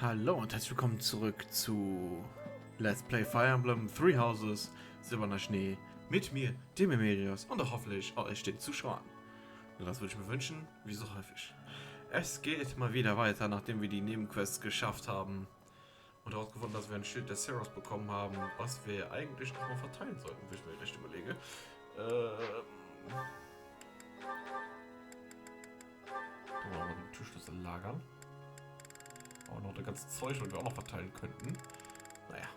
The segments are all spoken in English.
Hallo und herzlich willkommen zurück zu Let's Play Fire Emblem, Three Houses, Silberner Schnee, mit mir, dem Emerieos und auch hoffentlich euch den Zuschauern. Und das würde ich mir wünschen, wie so häufig. Es geht mal wieder weiter, nachdem wir die Nebenquests geschafft haben und herausgefunden, dass wir ein Schild der Seiros bekommen haben, was wir eigentlich noch mal verteilen sollten, wenn ich mir recht überlege. Da wollen wir den Türschlüssel lagern. Auch noch das ganze Zeug, das wir auch noch verteilen könnten. Naja.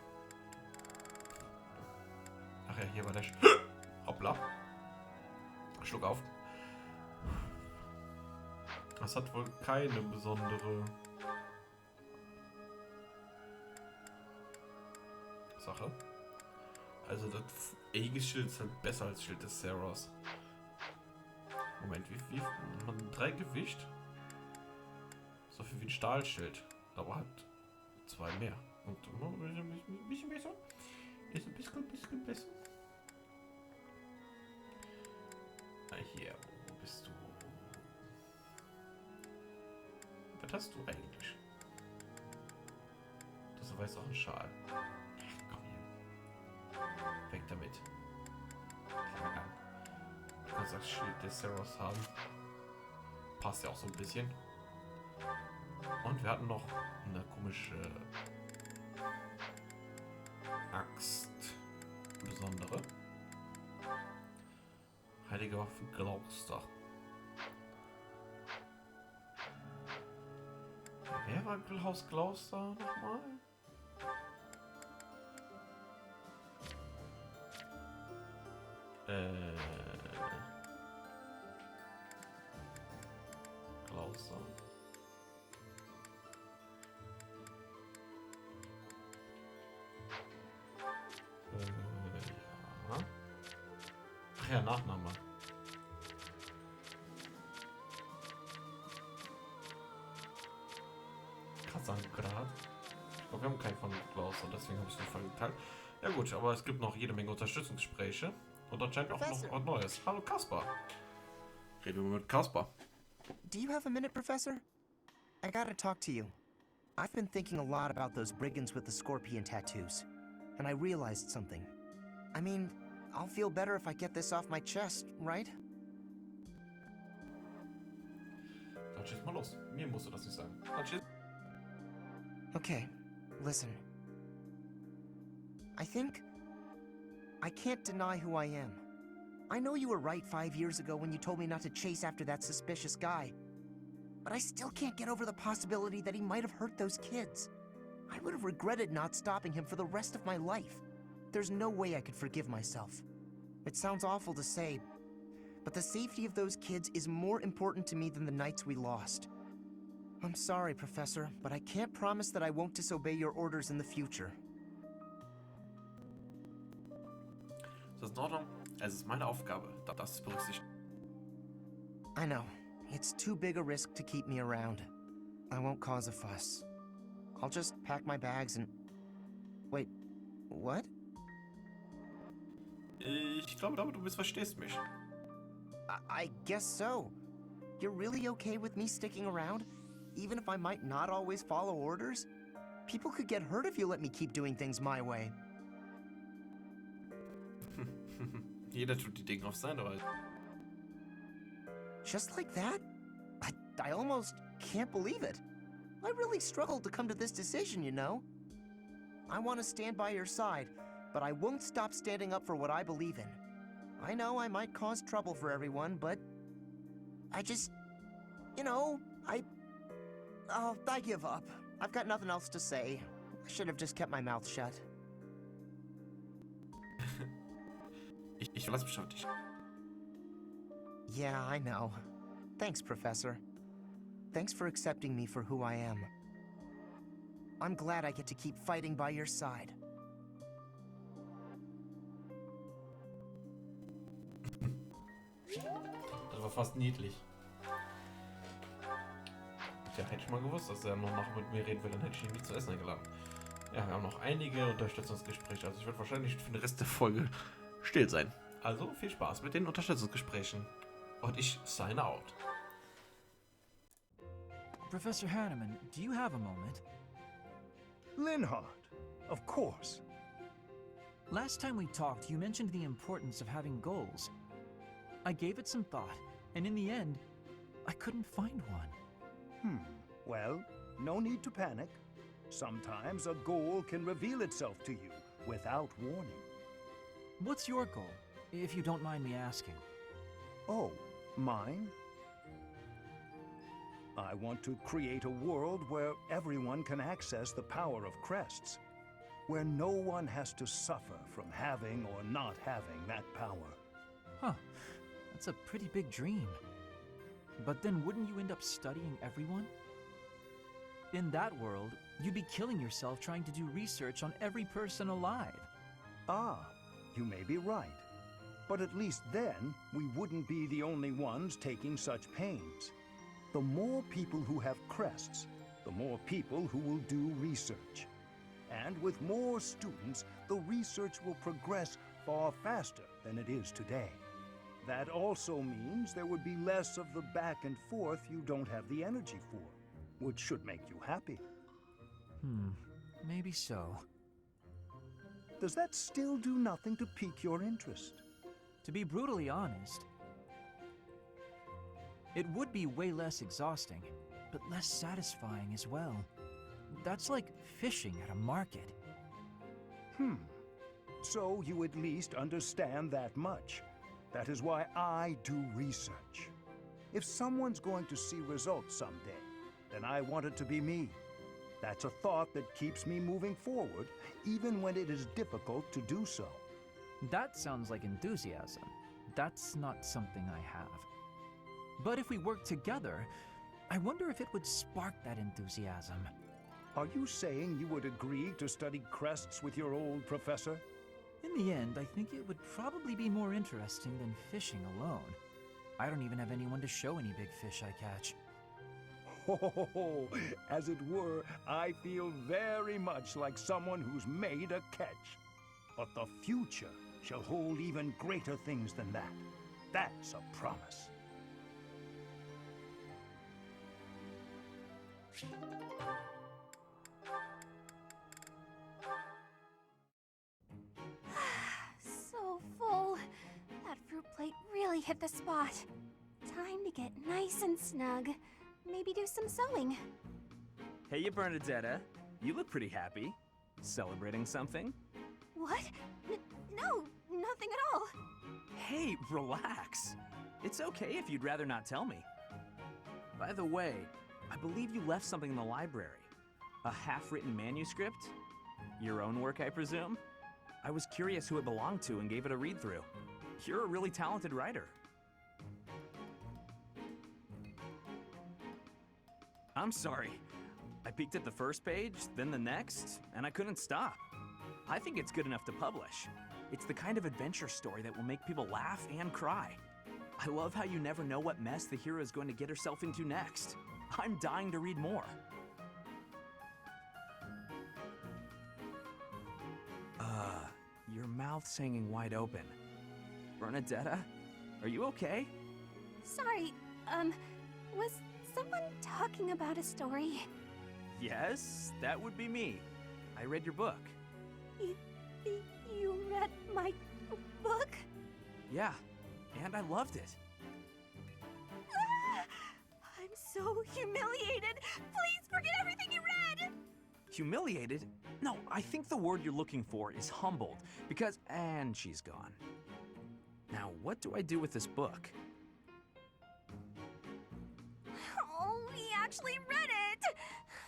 Ach ja, hier war der Hoppla. Schluck auf. Das hat wohl keine besondere Sache. Also das Aegis-Schild ist halt besser als Schild des Seiros. Moment, wie man 3 Gewicht? So viel wie ein Stahlschild. Aber hat 2 mehr. Und ein bisschen besser. Ist ein bisschen besser. Ah, hier, wo bist du? Was hast du eigentlich? Das ist weiß auch ein Schal. Komm hier. Weg damit. Du kannst das Schild des Seiros haben. Passt ja auch so ein bisschen. Und wir hatten noch eine komische Axt. Besondere. Heilige Waffe Glauster. Wer war Haus Glauster nochmal? Glauster. Ja. Ach ja, Nachname. Kasanggrad. Ich glaube, wir haben keinen von Klaus und deswegen habe ich den Fall geteilt. Ja gut, aber es gibt noch jede Menge Unterstützungsgespräche und anscheinend auch noch was Neues. Hallo Kaspar. Reden wir mit Kaspar. Do you have a minute, Professor? I gotta talk to you. I've been thinking a lot about those brigands with the scorpion tattoos, and I realized something. I mean, I'll feel better if I get this off my chest, right? Dann schieß mal los. Mir musst du das nicht sagen. Dann schieß. Okay, listen. I think I can't deny who I am. I know you were right 5 years ago when you told me not to chase after that suspicious guy. But I still can't get over the possibility that he might have hurt those kids. I would have regretted not stopping him for the rest of my life. There's no way I could forgive myself. It sounds awful to say, but the safety of those kids is more important to me than the nights we lost. I'm sorry, Professor, but I can't promise that I won't disobey your orders in the future. Das ist in Ordnung. Es ist meine Aufgabe, das zu berücksichtigen. I know. It's too big a risk to keep me around. I won't cause a fuss. I'll just pack my bags and... Wait, what? Ich glaube, du missverstehst mich. I guess so. You're really okay with me sticking around? Even if I might not always follow orders? People could get hurt if you let me keep doing things my way. Jeder tut die Dinge auf seine Weise. Just like that? I almost can't believe it. I really struggled to come to this decision, you know? I want to stand by your side, but I won't stop standing up for what I believe in. I know I might cause trouble for everyone, but I just, you know, I give up. I've got nothing else to say. I should have just kept my mouth shut. Ich verlasse mich auf dich. Yeah, I know. Thanks, Professor. Thanks for accepting me for who I am. I'm glad I get to keep fighting by your side. Das war fast niedlich. Tja, hätte ich mal gewusst, dass er noch nachher mit mir reden will, dann hätte ich ihn nicht zu essen eingeladen. Ja, wir haben noch einige Unterstützungsgespräche, also ich werde wahrscheinlich für den Rest der Folge still sein. Also viel Spaß mit den Unterstützungsgesprächen. Und ich sign out. Professor Hanneman, do you have a moment? Linhardt, of course. Last time we talked, you mentioned the importance of having goals. I gave it some thought, and in the end, I couldn't find one. Well, no need to panic. Sometimes a goal can reveal itself to you without warning. What's your goal, if you don't mind me asking? Oh, mine? I want to create a world where everyone can access the power of crests, where no one has to suffer from having or not having that power. Huh, that's a pretty big dream. But then wouldn't you end up studying everyone? In that world, you'd be killing yourself trying to do research on every person alive. Ah, you may be right. But at least then, we wouldn't be the only ones taking such pains. The more people who have crests, the more people who will do research. And with more students, the research will progress far faster than it is today. That also means there would be less of the back and forth you don't have the energy for, which should make you happy. Maybe so. Does that still do nothing to pique your interest? To be brutally honest, it would be way less exhausting, but less satisfying as well. That's like fishing at a market. So you at least understand that much. That is why I do research. If someone's going to see results someday, then I want it to be me. That's a thought that keeps me moving forward, even when it is difficult to do so. That sounds like enthusiasm. That's not something I have. But if we work together, I wonder if it would spark that enthusiasm. Are you saying you would agree to study crests with your old professor? In the end, I think it would probably be more interesting than fishing alone. I don't even have anyone to show any big fish I catch. Oh, as it were, I feel very much like someone who's made a catch. But the future shall hold even greater things than that. That's a promise. So full. That fruit plate really hit the spot. Time to get nice and snug. Maybe do some sewing. Hey, you Bernadetta. You look pretty happy. Celebrating something? What? No, nothing at all. Hey, relax. It's okay if you'd rather not tell me. By the way, I believe you left something in the library. A half-written manuscript? Your own work, I presume? I was curious who it belonged to and gave it a read-through. You're a really talented writer. I'm sorry. I peeked at the first page, then the next, and I couldn't stop. I think it's good enough to publish. It's the kind of adventure story that will make people laugh and cry. I love how you never know what mess the hero is going to get herself into next. I'm dying to read more. Your mouth's hanging wide open. Bernadetta, are you okay? Sorry, was someone talking about a story? Yes, that would be me. I read your book. You read my book? Yeah, and I loved it. I'm so humiliated. Please forget everything you read. Humiliated? No, I think the word you're looking for is humbled, because... And she's gone. Now, what do I do with this book? Oh, we actually read it.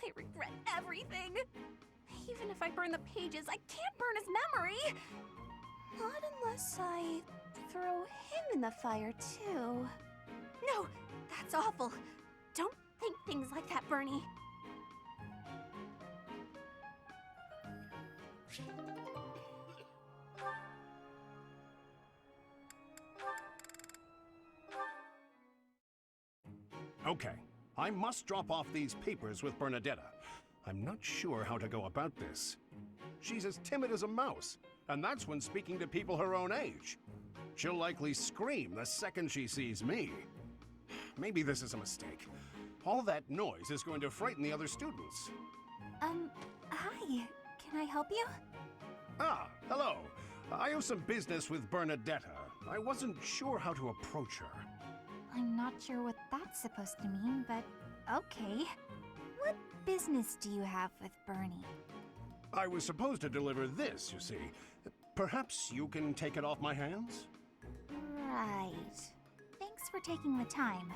I regret everything. Even if I burn the pages, I can't burn his memory. Not unless I throw him in the fire, too. No, that's awful. Don't think things like that, Bernie. Okay, I must drop off these papers with Bernadetta. I'm not sure how to go about this. She's as timid as a mouse, and that's when speaking to people her own age. She'll likely scream the second she sees me. Maybe this is a mistake. All that noise is going to frighten the other students. Hi. Can I help you? Ah, hello. I have some business with Bernadetta. I wasn't sure how to approach her. I'm not sure what that's supposed to mean, but okay. What business do you have with Bernie? I was supposed to deliver this, you see. Perhaps you can take it off my hands? Right. Thanks for taking the time.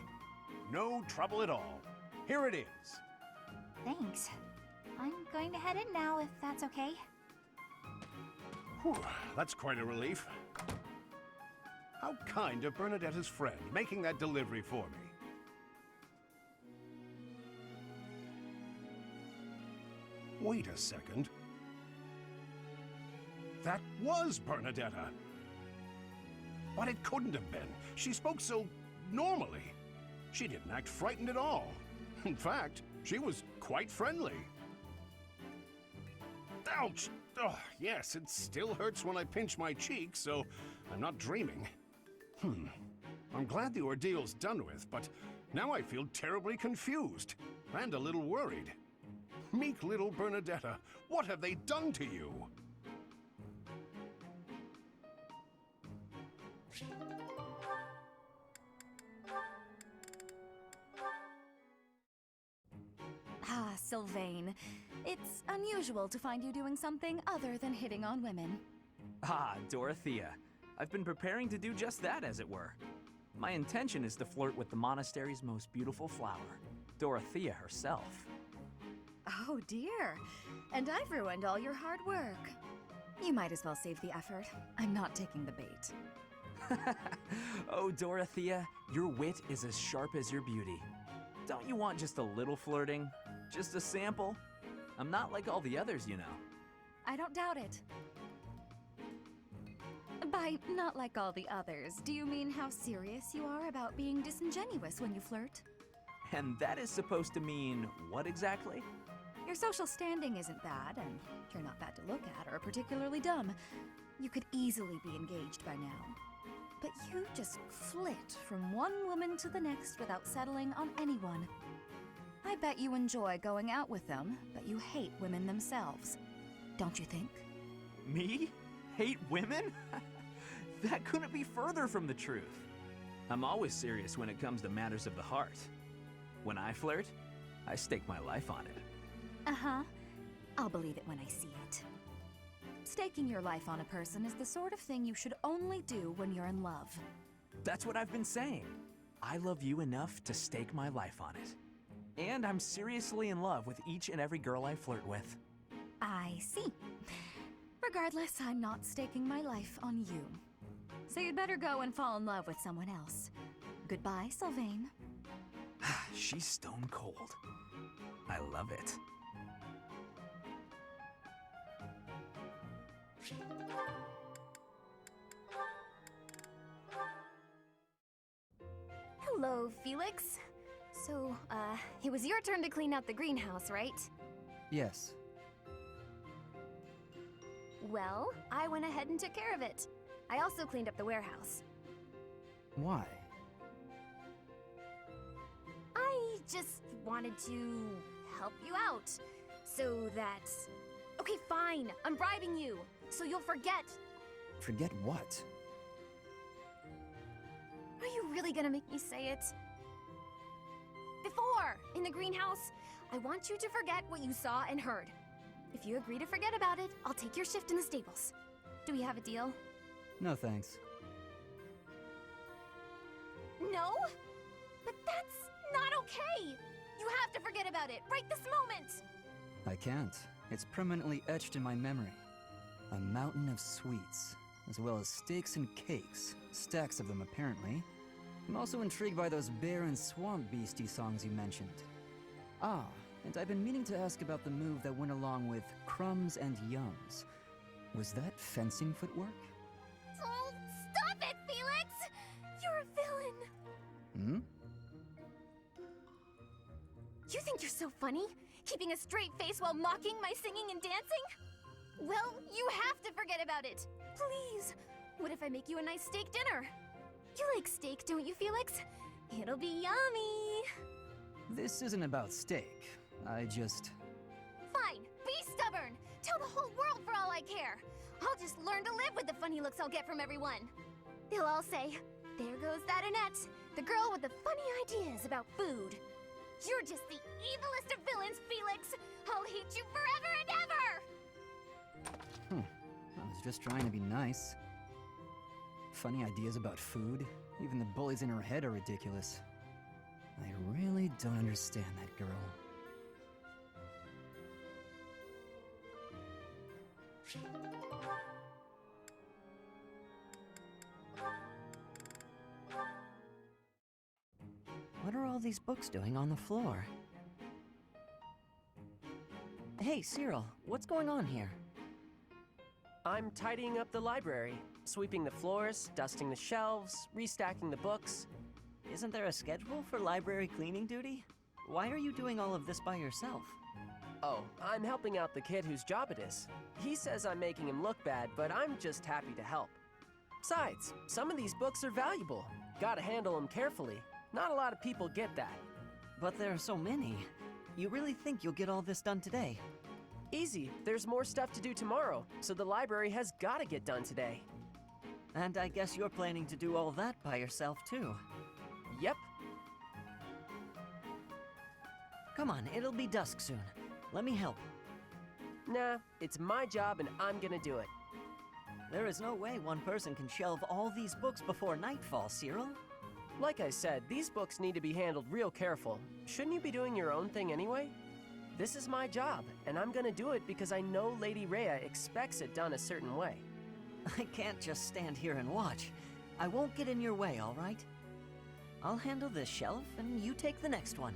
No trouble at all. Here it is. Thanks. I'm going to head in now, if that's okay. Whew, that's quite a relief. How kind of Bernadetta's friend, making that delivery for me. Wait a second. That was Bernadetta. But it couldn't have been. She spoke so normally. She didn't act frightened at all. In fact, she was quite friendly. Ouch! Oh, yes, it still hurts when I pinch my cheek, so I'm not dreaming. I'm glad the ordeal's done with, but now I feel terribly confused and a little worried. Meek little Bernadetta, what have they done to you? Ah, Sylvain. It's unusual to find you doing something other than hitting on women. Ah, Dorothea. I've been preparing to do just that, as it were. My intention is to flirt with the monastery's most beautiful flower, Dorothea herself. Oh dear. And I've ruined all your hard work. You might as well save the effort. I'm not taking the bait. Oh, Dorothea, your wit is as sharp as your beauty. Don't you want just a little flirting? Just a sample? I'm not like all the others, you know. I don't doubt it. By not like all the others, do you mean how serious you are about being disingenuous when you flirt? And that is supposed to mean what exactly? Your social standing isn't bad, and you're not bad to look at or particularly dumb. You could easily be engaged by now. But you just flit from one woman to the next without settling on anyone. I bet you enjoy going out with them, but you hate women themselves. Don't you think? Me? Hate women? That couldn't be further from the truth. I'm always serious when it comes to matters of the heart. When I flirt, I stake my life on it. Uh-huh. I'll believe it when I see it. Staking your life on a person is the sort of thing you should only do when you're in love. That's what I've been saying. I love you enough to stake my life on it. And I'm seriously in love with each and every girl I flirt with. I see. Regardless, I'm not staking my life on you. So you'd better go and fall in love with someone else. Goodbye, Sylvain. She's stone cold. I love it. Hello, Felix. So, it was your turn to clean out the greenhouse, right? Yes. Well, I went ahead and took care of it. I also cleaned up the warehouse. Why? I just wanted to help you out. So that... Okay, fine. I'm bribing you. So you'll forget. Forget what? Are you really gonna make me say it? Before, in the greenhouse, I want you to forget what you saw and heard. If you agree to forget about it, I'll take your shift in the stables. Do we have a deal? No thanks. No? But that's not okay! You have to forget about it, right this moment! I can't. It's permanently etched in my memory. A mountain of sweets, as well as steaks and cakes. Stacks of them, apparently. I'm also intrigued by those bear and swamp beastie songs you mentioned. Ah, and I've been meaning to ask about the move that went along with crumbs and yums. Was that fencing footwork? Oh, stop it, Felix! You're a villain! Hmm? You think you're so funny? Keeping a straight face while mocking my singing and dancing? Well, you have to forget about it! Please! What if I make you a nice steak dinner? You like steak, don't you, Felix? It'll be yummy! This isn't about steak. I just Fine, be stubborn. Tell the whole world for all I care. I'll just learn to live with the funny looks I'll get from everyone. They'll all say, there goes that Annette, the girl with the funny ideas about food. You're just the evilest of villains, Felix. I'll hate you forever and ever! I was just trying to be nice. Funny ideas about food? Even the bullies in her head are ridiculous. I really don't understand that girl. What are all these books doing on the floor? Hey, Cyril, what's going on here? I'm tidying up the library, sweeping the floors, dusting the shelves, restacking the books. Isn't there a schedule for library cleaning duty? Why are you doing all of this by yourself? Oh, I'm helping out the kid whose job it is. He says I'm making him look bad, but I'm just happy to help. Besides, some of these books are valuable. Gotta handle them carefully. Not a lot of people get that. But there are so many. You really think you'll get all this done today? Easy, there's more stuff to do tomorrow, so the library has gotta get done today. And I guess you're planning to do all that by yourself, too. Yep. Come on, it'll be dusk soon. Let me help. Nah, it's my job and I'm gonna do it. There is no way one person can shelve all these books before nightfall, Cyril. Like I said, these books need to be handled real careful. Shouldn't you be doing your own thing anyway? This is my job, and I'm gonna do it because I know Lady Rhea expects it done a certain way. I can't just stand here and watch. I won't get in your way, all right? I'll handle this shelf, and you take the next one.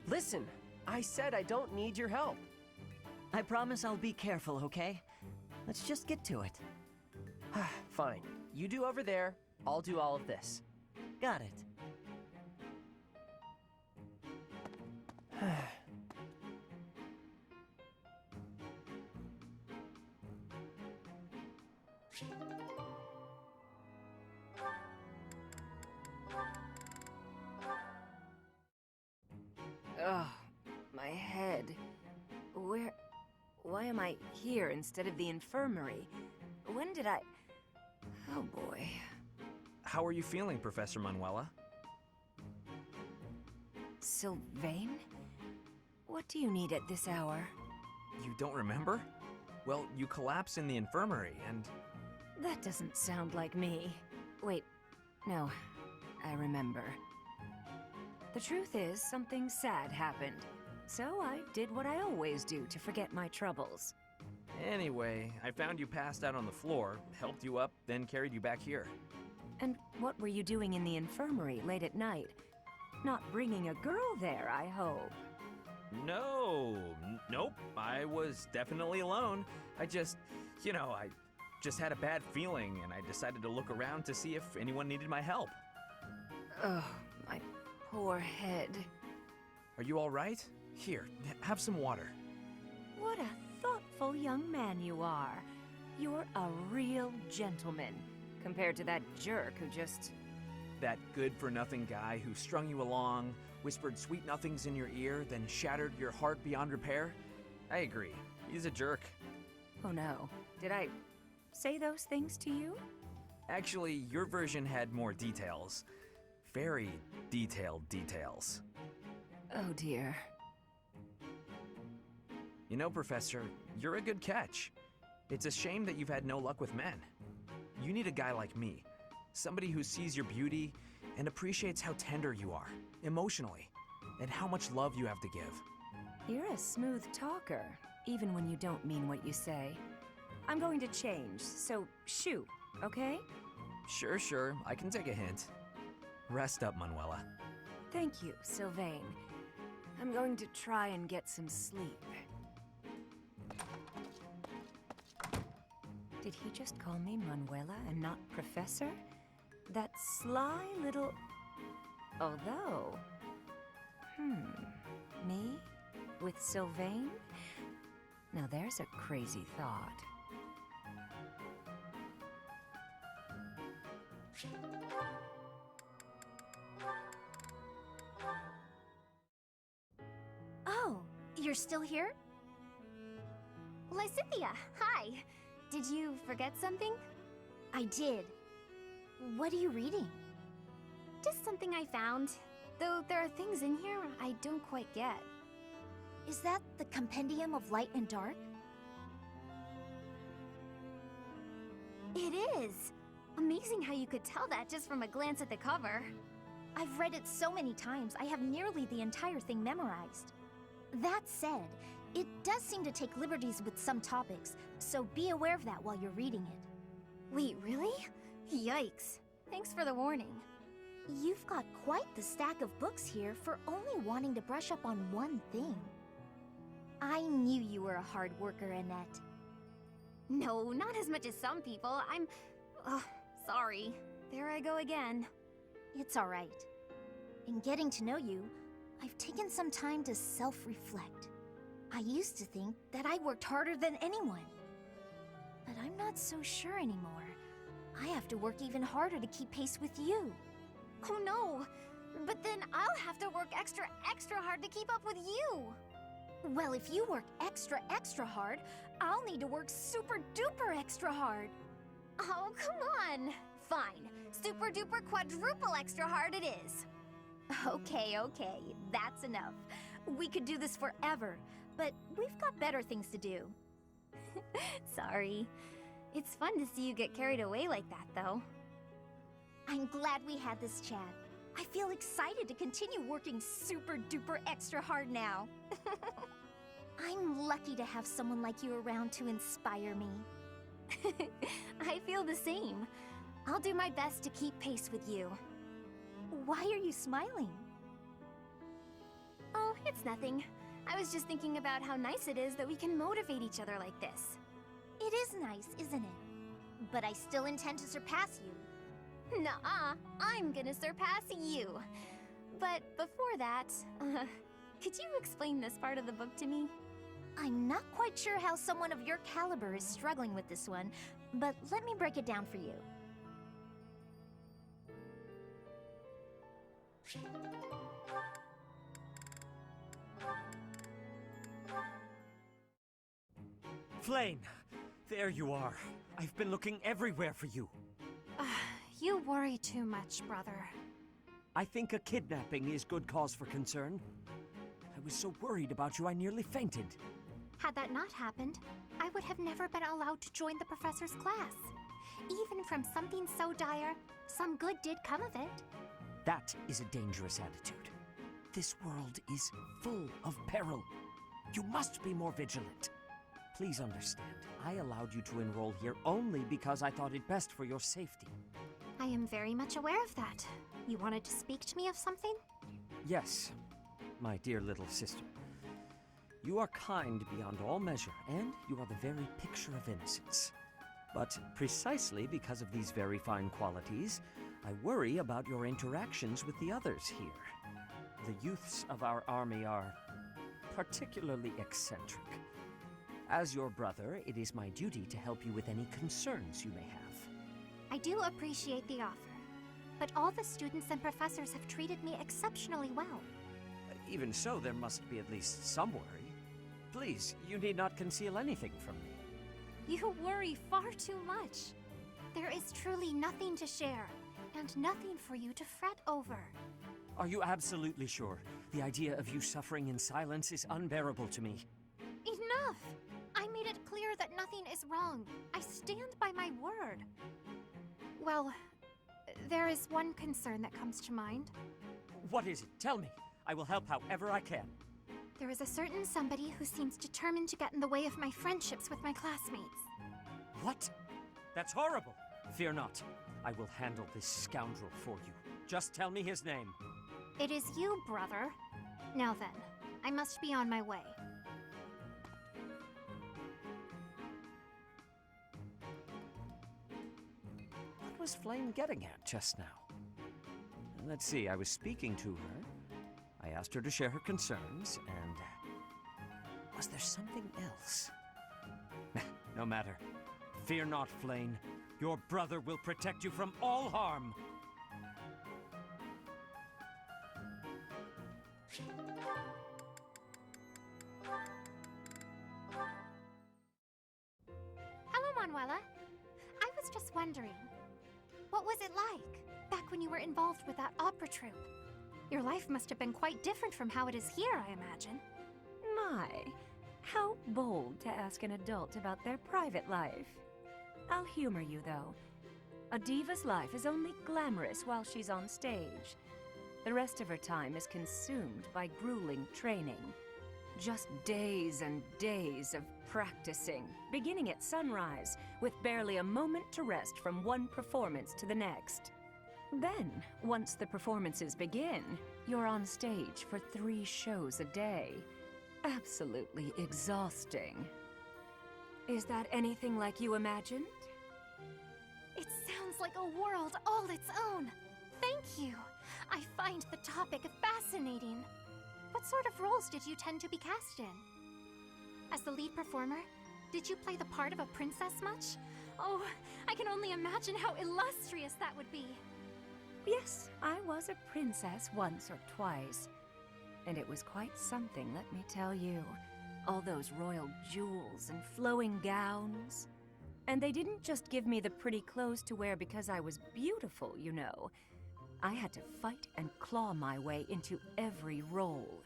Listen, I said I don't need your help. I promise I'll be careful, okay? Let's just get to it. Fine. You do over there, I'll do all of this. Got it. Ugh, my head. Why am I here instead of the infirmary? When did I... Oh boy. How are you feeling, Professor Manuela? Sylvain? What do you need at this hour? You don't remember? Well, you collapsed in the infirmary, and... That doesn't sound like me. Wait, no, I remember. The truth is, something sad happened. So I did what I always do to forget my troubles. Anyway, I found you passed out on the floor, helped you up, then carried you back here. And what were you doing in the infirmary late at night? Not bringing a girl there, I hope. No, nope, I was definitely alone. I just had a bad feeling, and I decided to look around to see if anyone needed my help. Oh, my poor head. Are you all right? Here, have some water. What a thoughtful young man you are. You're a real gentleman, compared to that jerk who just... That good-for-nothing guy who strung you along, whispered sweet nothings in your ear, then shattered your heart beyond repair? I agree. He's a jerk. Oh no. Did I say those things to you? Actually, your version had more details. Very detailed details. Oh dear. You know, Professor, you're a good catch. It's a shame that you've had no luck with men. You need a guy like me. Somebody who sees your beauty and appreciates how tender you are, emotionally, and how much love you have to give. You're a smooth talker, even when you don't mean what you say. I'm going to change, so shoot, okay? Sure, I can take a hint. Rest up, Manuela. Thank you, Sylvain. I'm going to try and get some sleep. Did he just call me Manuela and not Professor? That sly little... Although... Me? With Sylvain? Now there's a crazy thought. Oh, you're still here? Lysithia, hi. Did you forget something? I did. What are you reading? Just something I found. Though there are things in here I don't quite get. Is that the Compendium of Light and Dark? It is! Amazing how you could tell that just from a glance at the cover. I've read it so many times, I have nearly the entire thing memorized. That said, it does seem to take liberties with some topics, so be aware of that while you're reading it. Wait, really? Yikes. Thanks for the warning. You've got quite the stack of books here for only wanting to brush up on one thing. I knew you were a hard worker, Annette. No, not as much as some people. Sorry. There I go again. It's all right. In getting to know you, I've taken some time to self-reflect. I used to think that I worked harder than anyone. But I'm not so sure anymore. I have to work even harder to keep pace with you. Oh no! But then I'll have to work extra hard to keep up with you! Well, if you work extra hard, I'll need to work super duper extra hard. Oh, come on! Fine. Super duper quadruple extra hard it is. Okay, that's enough. We could do this forever, but we've got better things to do. Sorry. It's fun to see you get carried away like that, though. I'm glad we had this chat. I feel excited to continue working super duper extra hard now. I'm lucky to have someone like you around to inspire me. I feel the same. I'll do my best to keep pace with you. Why are you smiling? Oh, it's nothing. I was just thinking about how nice it is that we can motivate each other like this. It is nice, isn't it? But I still intend to surpass you. Nuh-uh, I'm gonna surpass you. But before that, could you explain this part of the book to me? I'm not quite sure how someone of your caliber is struggling with this one, but let me break it down for you. Flayn, there you are. I've been looking everywhere for you. You worry too much, brother. I think a kidnapping is good cause for concern. I was so worried about you I nearly fainted. Had that not happened, I would have never been allowed to join the professor's class. Even from something so dire, some good did come of it. That is a dangerous attitude. This world is full of peril. You must be more vigilant. Please understand, I allowed you to enroll here only because I thought it best for your safety. I am very much aware of that. You wanted to speak to me of something? Yes, my dear little sister. You are kind beyond all measure, and you are the very picture of innocence. But precisely because of these very fine qualities, I worry about your interactions with the others here. The youths of our army are particularly eccentric. As your brother, it is my duty to help you with any concerns you may have. I do appreciate the offer, but all the students and professors have treated me exceptionally well. Even so, there must be at least some worry. Please, you need not conceal anything from me. You worry far too much. There is truly nothing to share, and nothing for you to fret over. Are you absolutely sure? The idea of you suffering in silence is unbearable to me. Enough! I made it clear that nothing is wrong. I stand by my word. Well, there is one concern that comes to mind. What is it? Tell me. I will help however I can. There is a certain somebody who seems determined to get in the way of my friendships with my classmates. What? That's horrible. Fear not. I will handle this scoundrel for you. Just tell me his name. It is you, brother. Now then, I must be on my way. What was Flayn getting at just now? Let's see, I was speaking to her. I asked her to share her concerns, and... was there something else? No matter. Fear not, Flayn. Your brother will protect you from all harm. Wella. I was just wondering, what was it like back when you were involved with that opera troupe? Your life must have been quite different from how it is here, I imagine. My, how bold to ask an adult about their private life. I'll humor you, though. A diva's life is only glamorous while she's on stage. The rest of her time is consumed by grueling training. Just days and days of practicing, beginning at sunrise, with barely a moment to rest from one performance to the next. Then, once the performances begin, you're on stage for 3 shows a day. Absolutely exhausting. Is that anything like you imagined? It sounds like a world all its own. Thank you. I find the topic fascinating. What sort of roles did you tend to be cast in? As the lead performer, did you play the part of a princess much? Oh, I can only imagine how illustrious that would be. Yes, I was a princess once or twice. And it was quite something, let me tell you. All those royal jewels and flowing gowns. And they didn't just give me the pretty clothes to wear because I was beautiful, you know. I had to fight and claw my way into every role.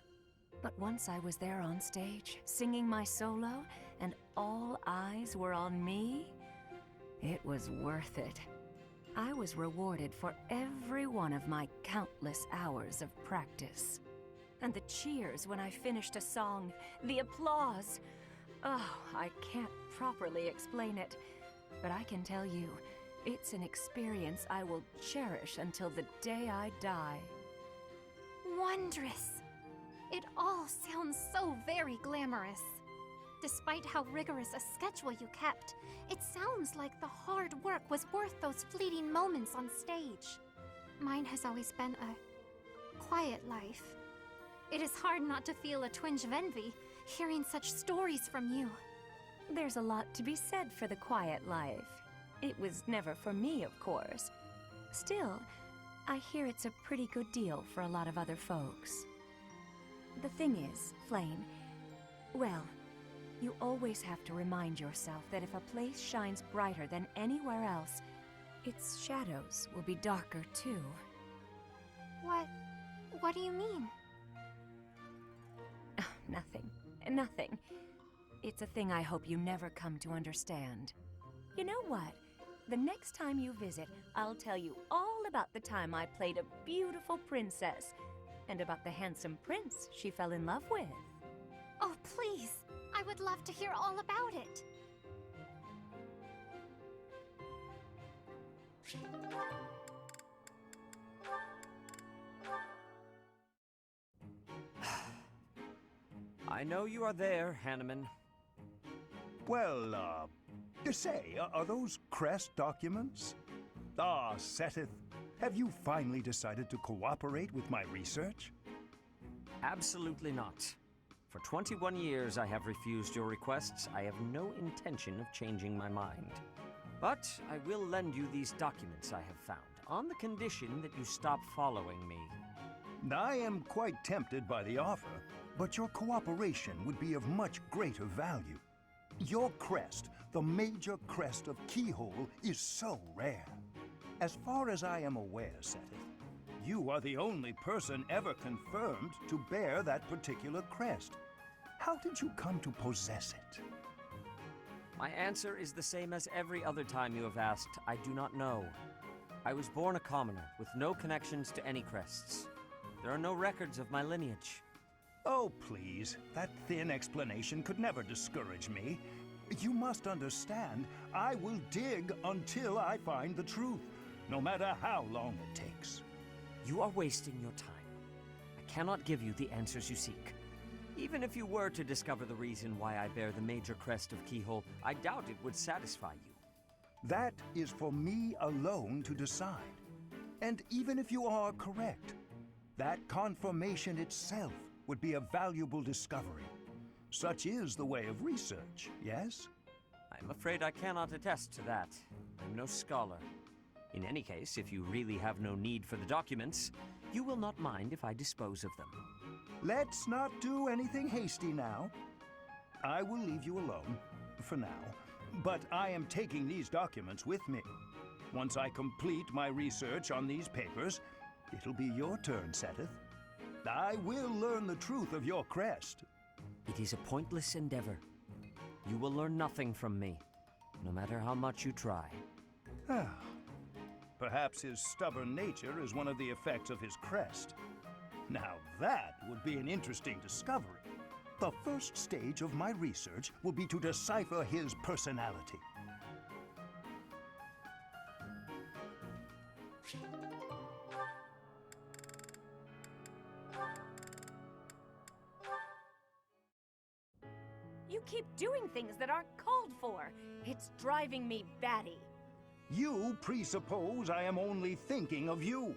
But once I was there on stage, singing my solo, and all eyes were on me, it was worth it. I was rewarded for every one of my countless hours of practice. And the cheers when I finished a song, the applause. Oh, I can't properly explain it, but I can tell you, it's an experience I will cherish until the day I die. Wondrous. It all sounds so very glamorous. Despite how rigorous a schedule you kept, it sounds like the hard work was worth those fleeting moments on stage. Mine has always been a quiet life. It is hard not to feel a twinge of envy, hearing such stories from you. There's a lot to be said for the quiet life. It was never for me, of course. Still, I hear it's a pretty good deal for a lot of other folks. The thing is, Flame, well, you always have to remind yourself that if a place shines brighter than anywhere else, its shadows will be darker too. What do you mean? Nothing. It's a thing I hope you never come to understand. You know what? The next time you visit, I'll tell you all about the time I played a beautiful princess, and about the handsome prince she fell in love with. Oh, please! I would love to hear all about it. I know you are there, Hanneman. Well, say, are those crest documents? Ah, Seteth, have you finally decided to cooperate with my research? Absolutely not. For 21 years I have refused your requests. I have no intention of changing my mind. But I will lend you these documents I have found, on the condition that you stop following me. I am quite tempted by the offer, but your cooperation would be of much greater value. Your crest, the major crest of Keyhole, is so rare. As far as I am aware, Seteth, you are the only person ever confirmed to bear that particular crest. How did you come to possess it? My answer is the same as every other time you have asked. I do not know. I was born a commoner, with no connections to any crests. There are no records of my lineage. Oh, please. That thin explanation could never discourage me. You must understand, I will dig until I find the truth, no matter how long it takes. You are wasting your time. I cannot give you the answers you seek. Even if you were to discover the reason why I bear the major crest of Keyhole, I doubt it would satisfy you. That is for me alone to decide. And even if you are correct, that confirmation itself would be a valuable discovery. Such is the way of research, yes? I'm afraid I cannot attest to that. I'm no scholar. In any case, if you really have no need for the documents, you will not mind if I dispose of them. Let's not do anything hasty now. I will leave you alone, for now. But I am taking these documents with me. Once I complete my research on these papers, it'll be your turn, Seteth. I will learn the truth of your crest. It is a pointless endeavor. You will learn nothing from me, no matter how much you try. Perhaps his stubborn nature is one of the effects of his crest. Now that would be an interesting discovery. The first stage of my research will be to decipher his personality. You keep doing things that aren't called for. It's driving me batty. You presuppose I am only thinking of you.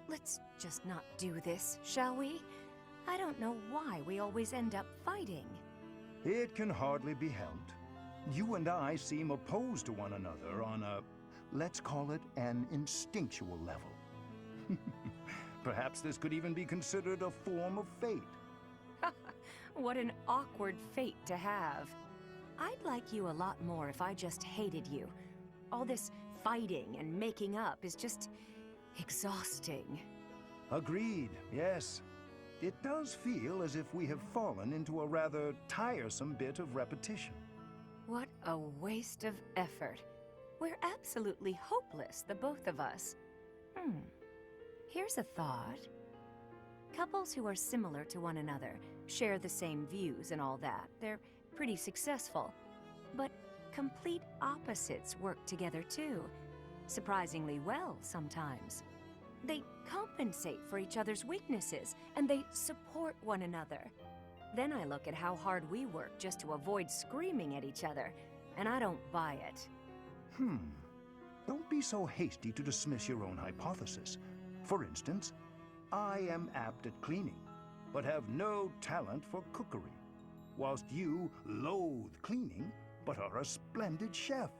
Let's just not do this, shall we? I don't know why we always end up fighting. It can hardly be helped. You and I seem opposed to one another on a, let's call it an instinctual level. Perhaps this could even be considered a form of fate. What an awkward fate to have. I'd like you a lot more if I just hated you. All this fighting and making up is just exhausting. Agreed, yes. It does feel as if we have fallen into a rather tiresome bit of repetition. What a waste of effort. We're absolutely hopeless, the both of us. Here's a thought. Couples who are similar to one another, share the same views and all that, they're pretty successful. But complete opposites work together too. Surprisingly well sometimes. They compensate for each other's weaknesses, and they support one another. Then I look at how hard we work just to avoid screaming at each other, and I don't buy it. Don't be so hasty to dismiss your own hypothesis. For instance, I am apt at cleaning, but have no talent for cookery, whilst you loathe cleaning, but are a splendid chef.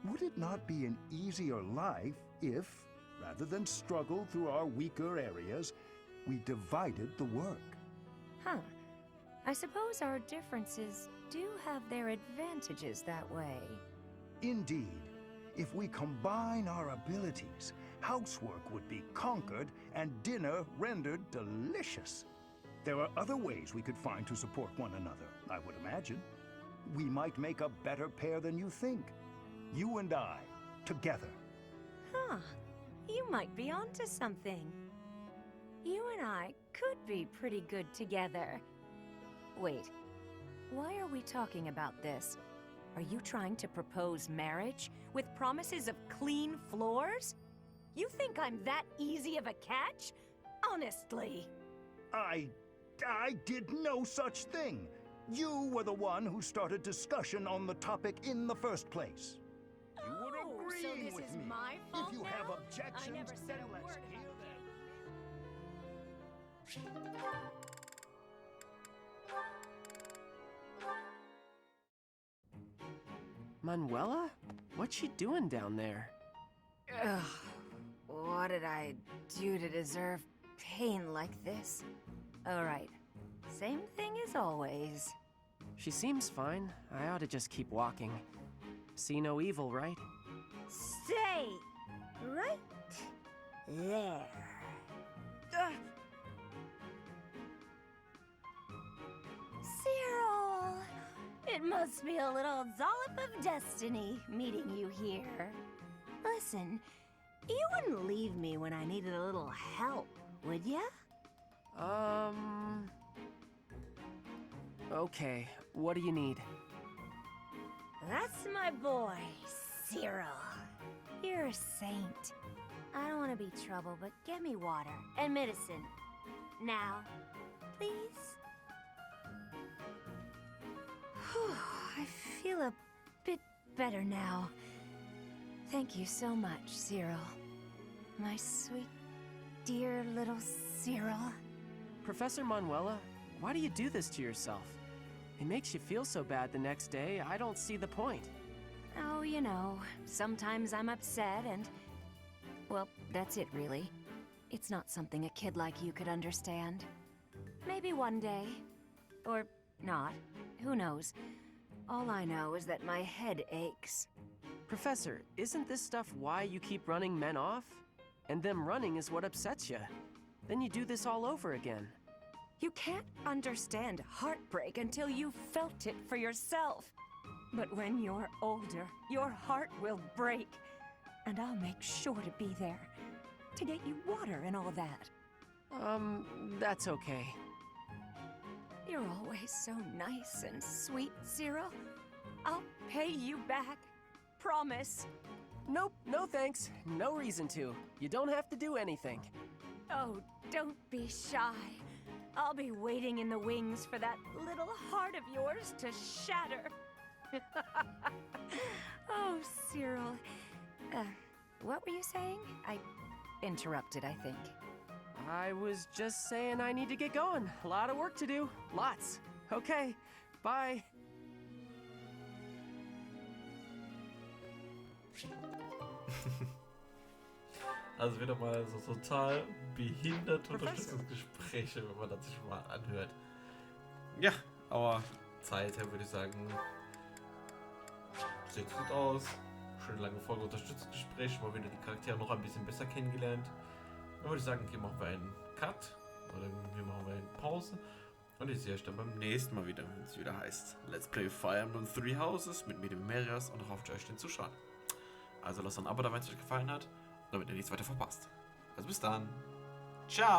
Would it not be an easier life if, rather than struggle through our weaker areas, we divided the work? I suppose our differences do have their advantages that way. Indeed. If we combine our abilities, housework would be conquered and dinner rendered delicious. There are other ways we could find to support one another, I would imagine. We might make a better pair than you think. You and I, together. You might be onto something. You and I could be pretty good together. Wait, why are we talking about this? Are you trying to propose marriage with promises of clean floors? You think I'm that easy of a catch? Honestly. I did no such thing. You were the one who started discussion on the topic in the first place. You were agreeing so with this is me. my fault If you have now? objections, I never said then a let's word hear them. Manuela? What's she doing down there? Ugh, what did I do to deserve pain like this? Alright, same thing as always. She seems fine. I ought to just keep walking. See no evil, right? Stay right there. Cyril! It must be a little dollop of destiny meeting you here. Listen, you wouldn't leave me when I needed a little help, would ya? Okay, what do you need? That's my boy, Cyril. You're a saint. I don't want to be trouble, but get me water and medicine. Now, please? Whew, I feel a bit better now. Thank you so much, Cyril. My sweet, dear little Cyril. Professor Manuela, why do you do this to yourself? It makes you feel so bad the next day, I don't see the point. Oh, you know, sometimes I'm upset and... well, that's it really. It's not something a kid like you could understand. Maybe one day. Or not. Who knows? All I know is that my head aches. Professor, isn't this stuff why you keep running men off? And them running is what upsets you. Then you do this all over again. You can't understand heartbreak until you've felt it for yourself. But when you're older, your heart will break. And I'll make sure to be there. To get you water and all that. That's okay. You're always so nice and sweet, Zero. I'll pay you back. Promise. Nope, no thanks. No reason to. You don't have to do anything. Oh, don't be shy. I'll be waiting in the wings for that little heart of yours to shatter. Oh, Cyril. What were you saying? I interrupted, I think. I was just saying I need to get going. A lot of work to do. Lots. Okay, bye. Also wieder mal so total behinderte Unterstützungsgespräche, wenn man das sich mal anhört. Ja, aber Zeit her würde ich sagen, sieht gut aus. Schöne lange Folge Unterstützungsgespräche, mal wieder die Charaktere noch ein bisschen besser kennengelernt. Dann würde ich sagen, hier machen wir einen Cut oder hier machen wir eine Pause. Und ich sehe euch dann beim nächsten Mal wieder, wenn es wieder heißt Let's Play Fire Emblem 3 Houses mit mir, dem Emerieos, und hoffe euch den Zuschauern. Also lasst ein Abo da, wenn es euch gefallen hat, damit ihr nichts weiter verpasst. Also bis dann. Ciao!